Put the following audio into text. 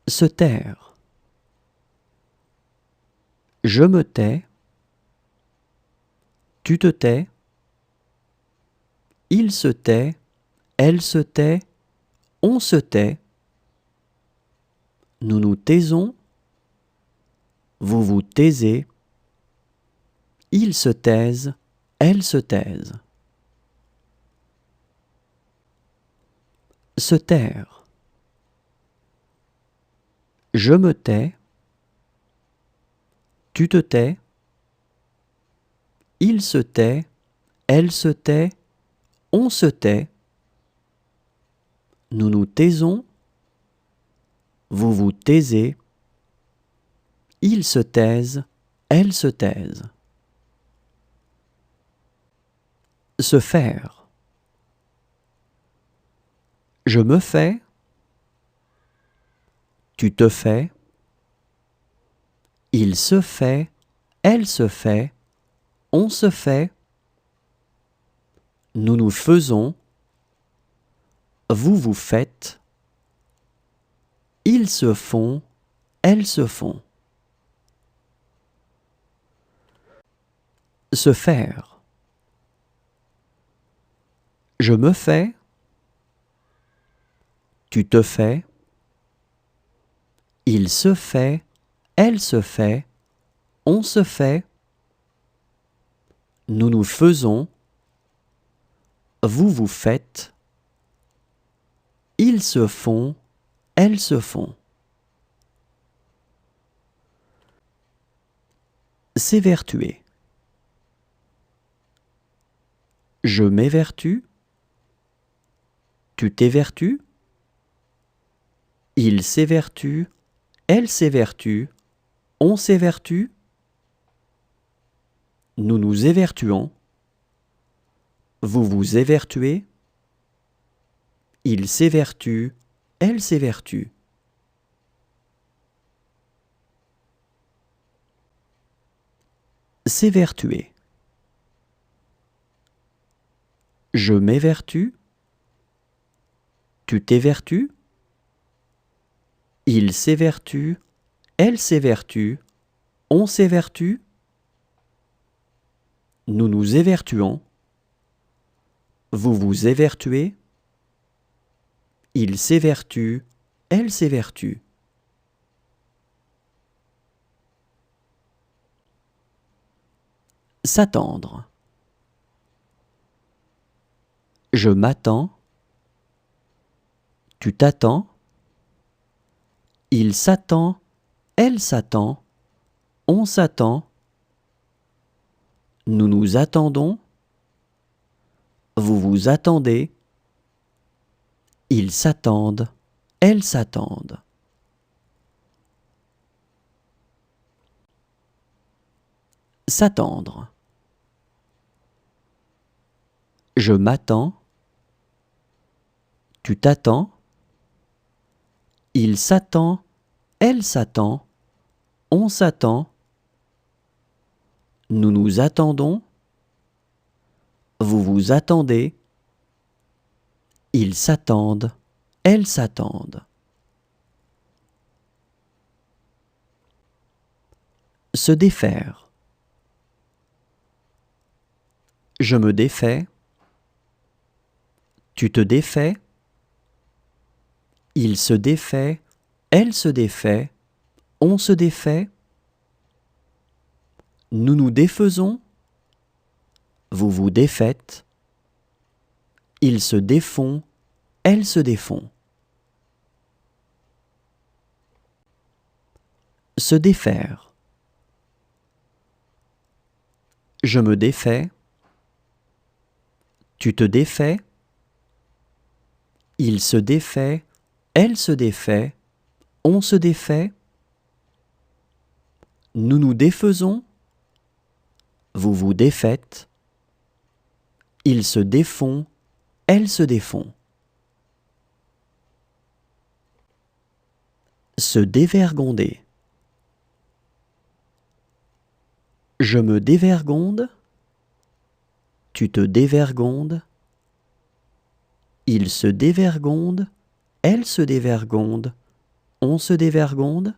Se taire. Je me tais. Tu te tais. Il se tait. Elle se tait. On se tait. Nous nous taisons. Vous vous taisez. Ils se taisent. Elles se taisent. Se taire. Je me tais. Tu te tais. Il se tait. Elle se tait. On se tait. Nous nous taisons. Vous vous taisez. Ils se taisent. Elles se taisent. Se faire. Je me fais. Tu te fais. Il se fait. Elle se fait. On se fait. Nous nous faisons. Vous vous faites. Ils se font. Elles se font. Se faire. Je me fais. Tu te fais. Il se fait. Elle se fait. On se fait. Nous nous faisons. Vous vous faites. Ils se font. Elles se font. S'évertuer. Je m'évertue. Tu t'évertues. Il s'évertue. Elle s'évertue. On s'évertue. Nous nous évertuons. Vous vous évertuez. Il s'évertue. Elle s'évertue. S'évertuer. Je m'évertue. Tu t'évertues. Il s'évertue. Elle s'évertue. On s'évertue. Nous nous évertuons. Vous vous évertuez. Il s'évertue. Elle s'évertue. S'attendre. Je m'attends. Tu t'attends. Il s'attend. Elle s'attend. On s'attend. Nous nous attendons. Vous vous attendez. Ils s'attendent. Elles s'attendent. S'attendre. Je m'attends. Tu t'attends. Il s'attend. Elle s'attend. On s'attend. Nous nous attendons. Vous vous attendez. Ils s'attendent. Elles s'attendent. Se défaire. Je me défais. Tu te défais. Il se défait. Elle se défait. On se défait. Nous nous défaisons. Vous vous défaites. Ils se défont. Elles se défont. Se défaire. Je me défais. Tu te défais. Il se défait. Elle se défait. On se défait. Nous nous défaisons. Vous vous défaites. Ils se défont. Elles se défont. Se dévergonder. Je me dévergonde. Tu te dévergondes. Il se dévergonde. Elle se dévergonde. On se dévergonde.